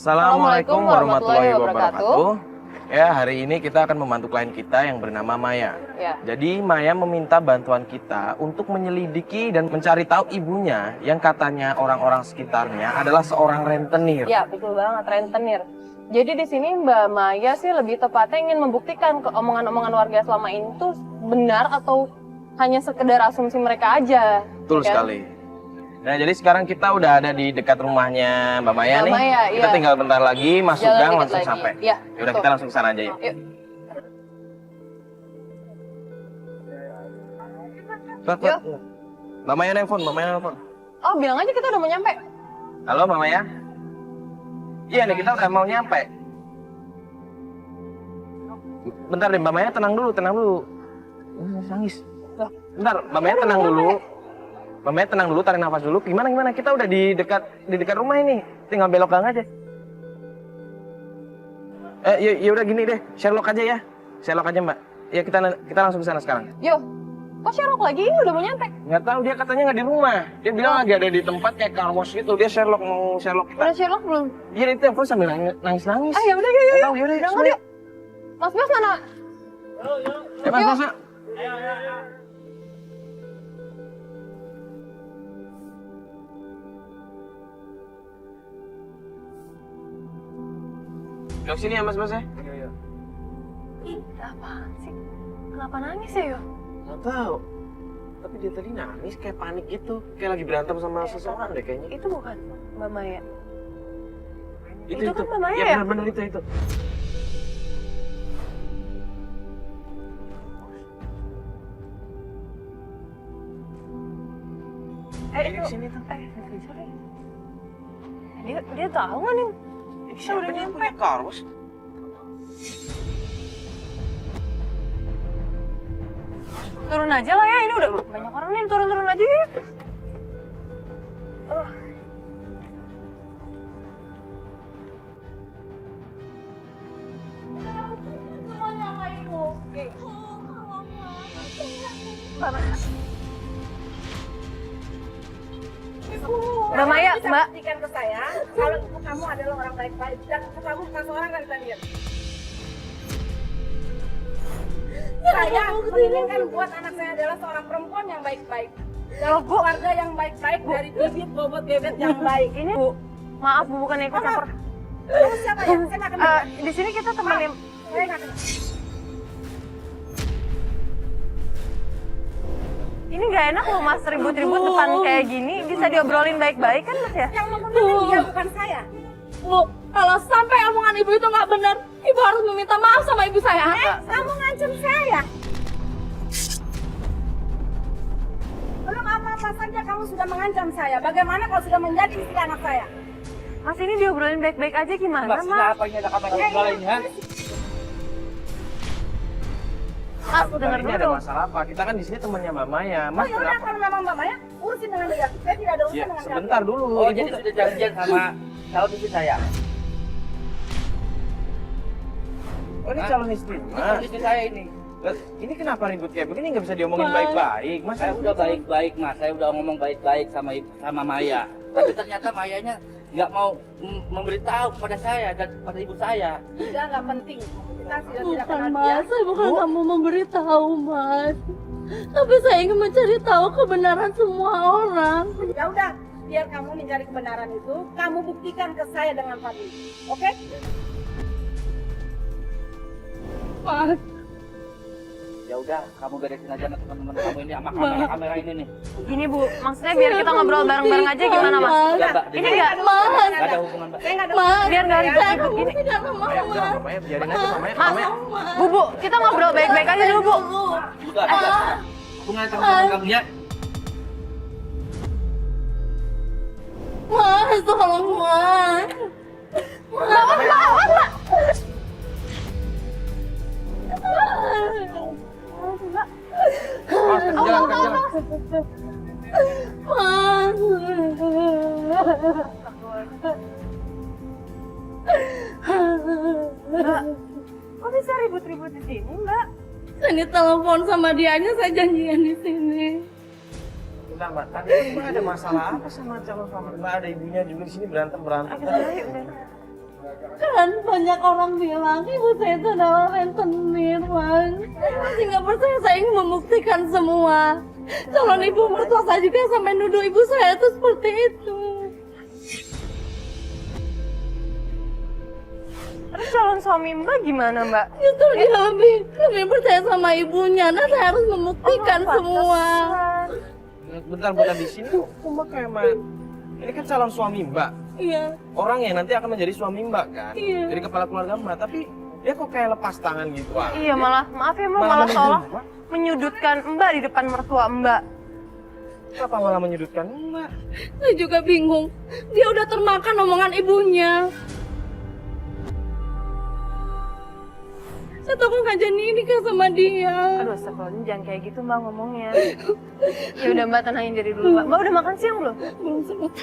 Assalamualaikum warahmatullahi wabarakatuh. Ya, hari ini kita akan membantu klien kita yang bernama Maya. Ya. Jadi Maya meminta bantuan kita untuk menyelidiki dan mencari tahu ibunya yang katanya orang-orang sekitarnya adalah seorang rentenir. Ya, betul banget, rentenir. Jadi di sini Mbak Maya sih lebih tepatnya ingin membuktikan omongan-omongan warga selama ini tuh benar atau hanya sekedar asumsi mereka aja. Betul kan? sekali. Nah, jadi sekarang kita udah ada di dekat rumahnya Mbak Maya nih. Maya, kita iya. tinggal bentar lagi masuk Jalan gang dikit langsung lagi. sampai. Iya, Yaudah, betul. kita langsung ke sana aja yuk. Yuk. Yuk. Mbak Maya nelfon, Mbak Maya nelfon. Oh, bilang aja kita udah mau nyampe. Halo Mbak Maya? Iya nih, kita udah mau nyampe. Bentar deh Mbak Maya, tenang dulu, tenang dulu. Nangis. Bentar, Mbak Maya tenang dulu. Mbak Maya tenang dulu, tarik nafas dulu. Gimana? Kita udah di dekat rumah ini. Tinggal belok gang aja. Ya udah gini deh, Sherlock aja ya. Sherlock aja Mbak. Ya kita langsung ke sana sekarang. Yuk. Kok Sherlock lagi? Ini udah mau nyampe. Nggak tahu, dia katanya nggak di rumah. Dia bilang lagi ada di tempat kayak car wash gitu. Dia Sherlock mau Sherlock kita. Udah Sherlock belum? Dia di telepon sambil nangis-nangis. Ah, ya udah yuk. Nggak tahu, yaudah. Berangkat yuk. Mas Bas mana? Mas. Duduk sini ya Mas ya? Iya. Ih, apaan sih? Kenapa nangis ya, Yo? Nggak tahu. Tapi dia tadi nangis kayak panik gitu. Kayak lagi berantem sama seseorang deh kayaknya. Itu bukan Mbak Maya. Itu kan Mbak Maya ya? ya? Benar itu. Itu sini tuh. Dia tahu nggak nih? Kita udah nyampe. Karus. Turun aja lah ya, ini udah banyak orang nih, turun aja ya. Mbak Maya, Mbak. Buktikan ke saya kalau ibu kamu adalah orang baik-baik dan kamu bukan seorang rentenir. Saya menginginkan buat anak saya adalah seorang perempuan yang baik-baik. Dari keluarga yang baik-baik, dari bibit bobot bebet yang baik. Ini Bu, maaf Bu, bukan ikut campur. Kamu siapa ya? Saya nggak kenal. Di sini kita temenin. Saya nggak kenal. Ini nggak enak loh Mas, ribut-ribut depan kayak gini. Bisa diobrolin baik-baik kan Mas ya? Yang membunuhnya dia bukan saya. Bu, kalau sampai omongan ibu itu nggak benar, ibu harus meminta maaf sama ibu saya. Kamu ngancam saya. Belum apa-apa saja kamu sudah mengancam saya. Bagaimana kalau sudah menjadi istri anak saya? Mas ini diobrolin baik-baik aja gimana Mas? Apa ini ada kamera ini ha? Mas dengar Ini ada dulu. masalah apa? Kita kan di sini temannya Mbak Maya. Oh Mas ya udah, kenapa? kalau memang Mbak Maya urusin dengan dia. Saya tidak ada urusan Ya, dengan dia. sebentar dulu. Oh, Ibu jadi sudah janjian sama calon istri saya. Oh, ini Hah? calon istri. Ini calon istri saya ini. Ini kenapa ribut kayak begini? Nggak bisa diomongin baik-baik, Mas. Saya udah baik-baik, Mas. Saya udah ngomong baik-baik sama Maya. Tapi ternyata Mayanya nggak mau memberitahu kepada saya dan kepada ibu saya. Sudah nggak penting. Kita sudah tidak Bukan kenal dia. Mas, saya bukan kamu memberitahu Mas. Tapi saya ingin mencari tahu kebenaran semua orang. Ya udah, biar kamu mencari kebenaran itu, kamu buktikan ke saya dengan Fadli. Oke? Mas, Ya udah, Kamu beresin aja sama teman-teman kamu ini sama kamera-kamera ini nih. Gini Bu, maksudnya biar kita ngobrol bareng-bareng aja gimana Mas? Enggak, Mbak. Ini nggak, Mas, Nggak ada hubungan, Mbak. Saya nggak ada Mas, urusan biar nggak dengan ribut dia. ribut gini. tidak mau Maya, udah, Mas. Mbak Maya, biarin aja Mbak Maya. Mas, Mbak Maya. Bu, kita ngobrol baik-baik aja dulu Bu. Enggak ada hubungan teman-teman kamu ya. Mas, tolong Mas. Mas, jalan, jalan. Mas. Mbak, kok bisa ribut-ribut di sini Mbak? Saya telepon sama dianya, saya janjian di sini. Bentar Mbak, tadi Mbak ada masalah apa sama calon suami Mbak? Ada ibunya juga di sini berantem. Ayo, udah. Kan banyak orang bilang ibu saya itu adalah rentenir, Mas. Saya masih nggak percaya, saya ingin membuktikan semua. Calon ibu mertua saya juga sampai nuduh ibu saya itu seperti itu. Terus calon suami Mbak gimana, Mbak? Justru dia lebih percaya sama ibunya. Nah, saya harus membuktikan semua. Bentar di sini tuh Mbak kayak ini kan calon suami Mbak. Iya. Orang yang nanti akan menjadi suami Mbak kan. Iya. Jadi kepala keluarga Mbak, tapi dia kok kayak lepas tangan gitu. Iya, maaf ya Mbak, malah menuduh seolah Mbak. menyudutkan Mbak di depan mertua Mbak. Kenapa malah menyudutkan Mbak? Saya juga bingung. Dia udah termakan omongan ibunya. Saya takut nggak jadi nikah sama dia. Aduh, astagfirullahaladzim, jangan kayak gitu Mbak ngomongnya. Ya udah Mbak, tenangin diri dulu Mbak. Mbak udah makan siang belum? Belum sempat.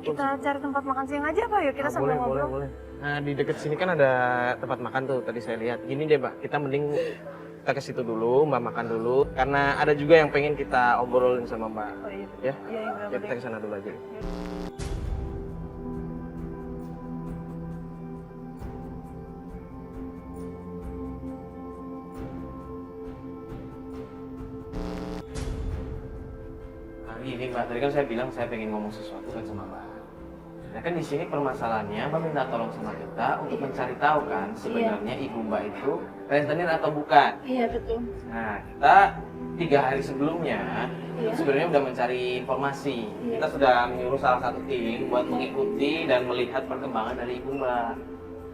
Kita cari tempat makan siang aja Pak, yuk kita sambil ngobrol. Boleh. Nah, di dekat sini kan ada tempat makan tuh, tadi saya lihat. Gini deh, Mbak, kita mending kita ke situ dulu, Mbak makan dulu. Karena ada juga yang pengen kita obrolin sama Mbak. Oh iya. Ya? Iya, Ya, kita ke sana dulu aja. Hari ini Mbak, tadi kan saya bilang saya pengen ngomong sesuatu kan sama Mbak. Nah kan di sini permasalahannya Mbak minta tolong sama kita untuk mencari tahu kan sebenarnya ibu Mbak itu rentenir atau bukan. Iya betul. Nah kita 3 hari sebelumnya itu sebenarnya udah mencari informasi. Kita sudah menyuruh salah satu tim buat mengikuti dan melihat perkembangan dari ibu Mbak.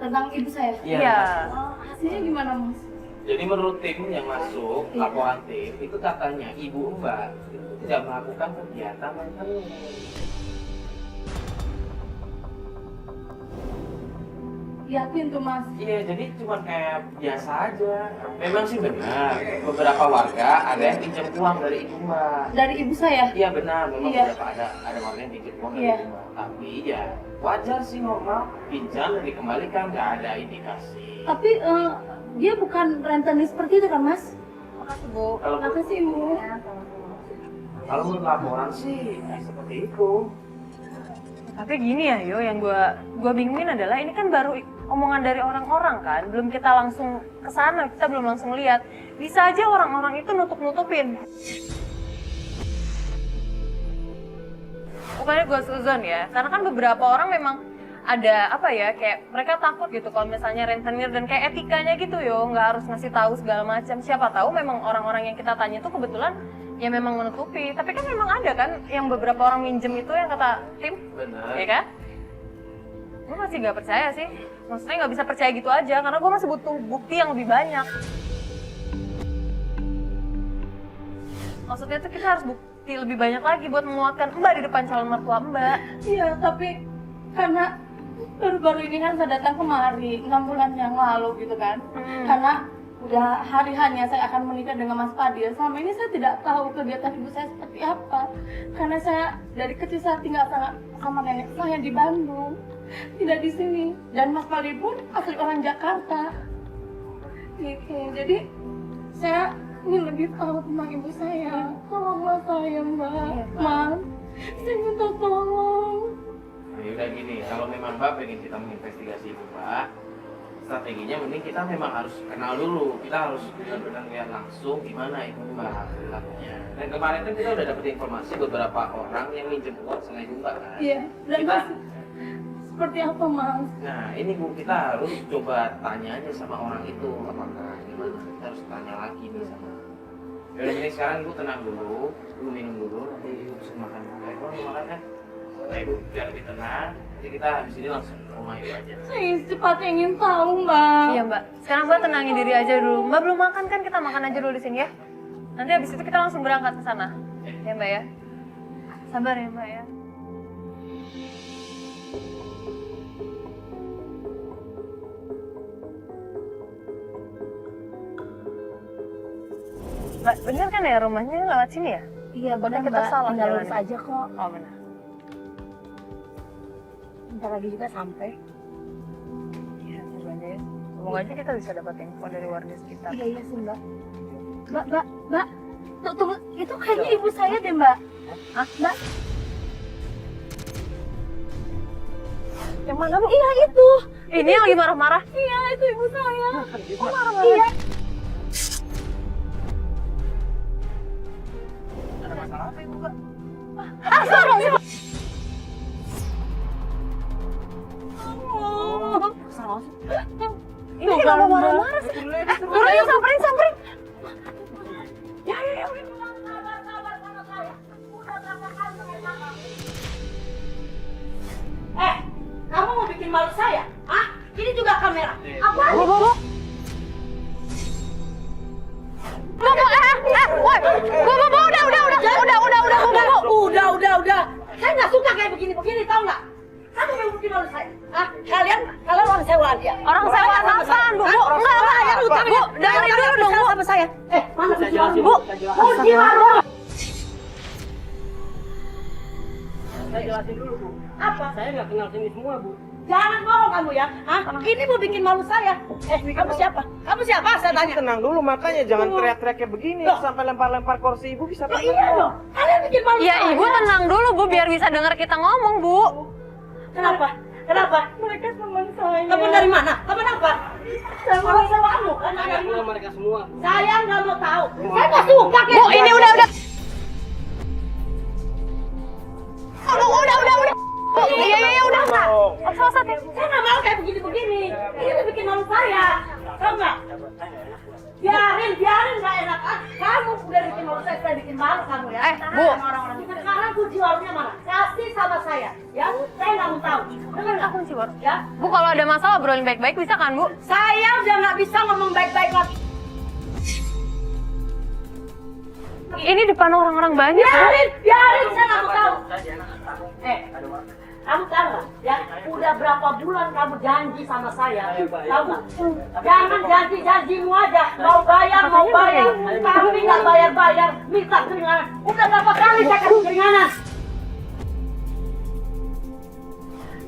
Tentang ibu saya. Iya. Mbak. Oh, hasilnya gimana, Mas? Jadi menurut tim yang masuk laporan tim itu katanya ibu Mbak itu tidak melakukan kegiatan rentenir. Yakin tuh, Mas? Iya, jadi cuma kayak biasa aja. Memang sih benar, beberapa warga ada yang pinjam uang dari ibu Mbak. Dari ibu saya? Iya benar, memang Iya. beberapa ada warga yang pinjam uang dari Iya. ibu Mbak. Tapi ya wajar sih, normal, pinjam dan dikembalikan, nggak ada indikasi. Tapi dia bukan rentenir seperti itu kan, Mas? Makasih Bu. Kalau Makasih, Ibu. kalau menurut laporan sih seperti itu. Tapi gini ya Yo, yang gua bingungin adalah ini kan baru omongan dari orang-orang kan, belum kita langsung ke sana, kita belum langsung lihat. Bisa aja orang-orang itu nutup-nutupin. Pokoknya gue suzon ya, karena kan beberapa orang memang ada apa ya, kayak mereka takut gitu kalau misalnya rentenir dan kayak etikanya gitu Yo, nggak harus ngasih tahu segala macam. Siapa tahu memang orang-orang yang kita tanya tuh kebetulan ya memang menutupi. Tapi kan memang ada kan yang beberapa orang minjem itu yang kata tim, Benar. ya kan? Gue masih nggak percaya sih. Maksudnya nggak bisa percaya gitu aja, karena gue masih butuh bukti yang lebih banyak. Maksudnya tuh kita harus bukti lebih banyak lagi buat menguatkan Mbak di depan calon mertua Mbak. Iya, tapi karena baru-baru ini kan saya datang kemari 6 bulan yang lalu gitu kan. Karena udah hari hanya saya akan menikah dengan Mas Fadil. Selama ini saya tidak tahu kegiatan ibu saya seperti apa. Karena saya dari kecil saya tinggal sama nenek saya di Bandung, tidak di sini. Dan Mas Fadil pun asli orang Jakarta. Gitu. Jadi saya ingin lebih tahu tentang ibu saya. Tolonglah saya, Mbak. Mas, saya minta tolong. Nah, yaudah gini, kalau memang Mbak pengen kita menginvestigasi ibu Mbak, strateginya mending kita memang harus kenal dulu. Kita harus benar-benar lihat langsung gimana ibu Mbak perilakunya. Dan kemarin kan kita udah dapet informasi beberapa orang yang minjem uang sama ibu Mbak kan. Iya, dan Kita, Mas, seperti apa, Mas? nah ini Bu, kita harus coba tanya aja sama orang itu apakah gimana. Kita harus tanya lagi nih sama. Yaudah ini sekarang Ibu tenang dulu, Ibu minum dulu, nanti Ibu bisa makan. Baik, mau makan kan? Nah Ibu, biar lebih tenang. Jadi kita habis ini langsung ke rumah Ibu aja. Saya secepatnya ingin tahu, Mbak. Iya Mbak, sekarang Mbak tenangin diri aja dulu. Mbak belum makan kan, kita makan aja dulu di sini ya. Nanti habis itu kita langsung berangkat ke sana. Ya Mbak ya. Sabar ya Mbak ya. Mbak, bener kan ya rumahnya lewat sini ya? Iya, benar, benar, kita Mbak. salah Tinggal jalan. lurus aja kok. Oh benar. Bentar lagi juga sampai. Iya, coba aja ya. Semoga aja kita bisa dapat info dari warga sekitar. Iya, iya sih, Mbak. Mbak. Tunggu, itu kayaknya ibu saya deh, Mbak. Hah? Mbak. Yang mana, Bu? Iya itu. Ini yang lagi marah-marah. Iya itu ibu saya. Marah-marah. Iya. Ada masalah apa ibu kak? Ini kenapa marah-marah sih? Udah yuk samperin. Ya. Kamu mau bikin malu saya? Hah? Ini juga kamera. Apa? Bu. Udah. Saya nggak suka kayak begini, tahu nggak? Kamu yang bikin malu saya. Hah? Kalian orang sewaan ya? Orang sewaan apaan, Bu? Bu, enggak. Bu, dengerin dulu dong, Bu. Sama saya. Mana Saya kunci jelasin, warung? Bu. Saya jelasin. Kunci warung. Saya jelasin dulu, Bu. Apa? Saya nggak kenal sini semua, Bu. Jangan bohong kamu ya. Hah? Ini mau bikin malu saya. Kamu siapa? Kamu siapa? Saya tanya. Tenang dulu, makanya jangan teriak-teriak kayak begini. Sampai lempar-lempar kursi ibu bisa Oh, iya dong. Kalian bikin malu Ya, saya. Ibu tenang dulu, Bu, biar bisa dengar kita ngomong, Bu. Kenapa? Mereka teman saya. Kamu dari mana? Kamu apa? Orang sewaanmu kan? Saya nggak kenal mereka semua. Saya nggak mau tahu. Saya nggak suka kayak Bu, ini udah. Udah. Bu, iya, udah. Selesai. Saya nggak mau kayak begini. Ini bikin malu saya. Tahu nggak? Biarin nggak enak. Kamu udah bikin malu saya bikin malu kamu ya. Bu. Sama orang-orang. Sekarang kunci warungnya mana? Kasih sama saya. Ya, saya nggak mau tahu. Dengar nggak? Kunci warung. Ya, Bu, kalau ada masalah obrolin baik-baik bisa kan, Bu? saya udah nggak bisa ngomong baik-baik lagi. Ini depan orang-orang banyak, Bu. Biarin, saya nggak mau tahu. Kamu tahu nggak? Ya, udah berapa bulan kamu janji sama saya? Tahu nggak? Jangan janji-janjimu aja. Mau bayar, tapi nggak bayar, minta keringanan. Udah berapa kali saya kasih keringanan?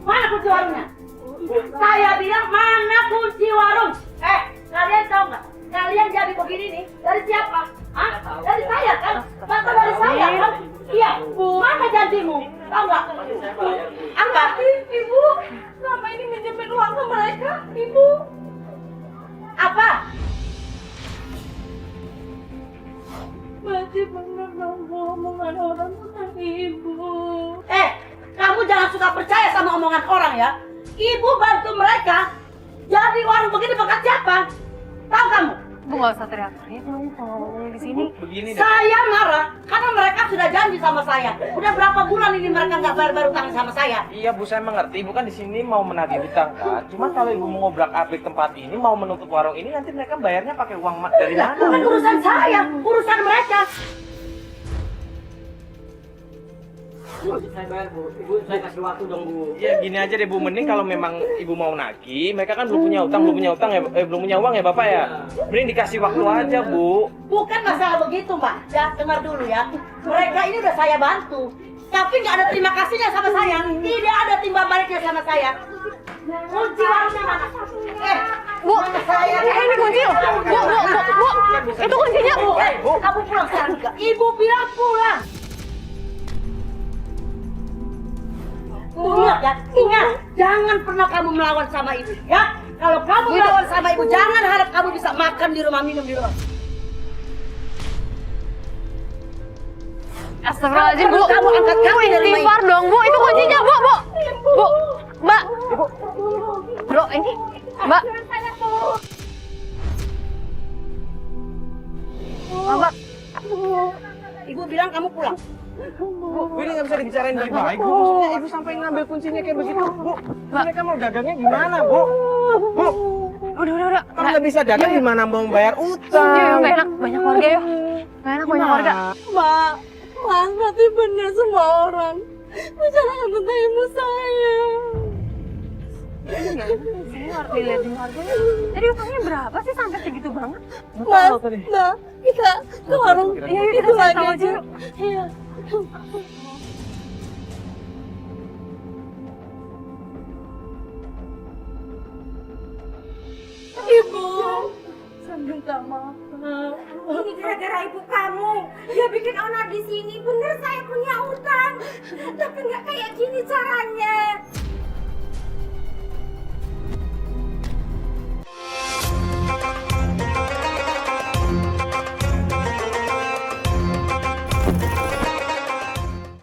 Mana kunci warungnya? Saya bilang mana kunci warung? Kalian tahu nggak? Kalian jadi begini nih dari siapa? Hah? Dari saya kan? Kata dari saya kan? Iya. Mana janjimu? Tahu nggak? Apa? Ibu, selama ini minjemin uang ke mereka, Ibu. Apa? Masih benar dong omongan orang tentang ibu. Kamu jangan suka percaya sama omongan orang ya. Ibu bantu mereka. Jadi warung begini bekas siapa? Tahu kamu? Bu, nggak usah teriak-teriak dong kalau ngomongnya di sini. Begini deh. Saya marah karena mereka sudah janji sama saya. Udah berapa bulan ini mereka nggak bayar utang sama saya? Iya bu, saya mengerti. Ibu kan di sini mau menagih hutang kan. Cuma kalau ibu mau ngobrak-abrik tempat ini, mau menutup warung ini, nanti mereka bayarnya pakai uang dari mana? Bukan urusan saya, urusan mereka. Bu, saya bayar, Bu. Ibu, saya kasih waktu dong, Bu. Ya gini aja deh bu, mending kalau memang ibu mau nagih, mereka kan belum punya utang ya, belum punya uang ya bapak ya. Mending dikasih waktu aja bu. Bukan masalah begitu, Mbak. Ya, dengar dulu ya. Mereka ini udah saya bantu. Tapi nggak ada terima kasihnya sama saya. Tidak ada timbal baliknya sama saya. Kunci warungnya mana? Bu, ini kunci loh. Bu, itu kuncinya, Bu. Kamu pulang sekarang juga. Ibu bilang pulang. Ingat ya, ingat. Jangan pernah kamu melawan sama ibu, ya. Kalau kamu melawan sama ibu, jangan harap kamu bisa makan di rumah, minum di rumah. Astagfirullahaladzim, Bu. Kamu angkat kaki dari rumah Istighfar dong, Bu. Itu kuncinya, Bu. Bu, Mbak. Bro, ini. Mbak. Mbak. Ibu bilang kamu pulang. Bu, ini nggak bisa dibicarain baik-baik bu. Maksudnya ibu sampai ngambil kuncinya kayak begitu bu. Mereka mau dagangnya gimana bu? Bu, Udah. kalau nggak bisa dagang gimana mau bayar utang? Yuk, nggak enak. Banyak keluarga, yuk. Nggak enak, banyak keluarga. Mbak, berarti benar semua orang bicarakan tentang ibu saya. Saya harus dilihatin keluarganya. Jadi utangnya berapa sih sampai segitu banget? Mas, nah, kita ke warung itu lagi aja. Iya. Ibu, saya minta maaf. Ini gara-gara ibu kamu. Dia bikin onar di sini. Bener saya punya utang. Tapi nggak kayak gini caranya.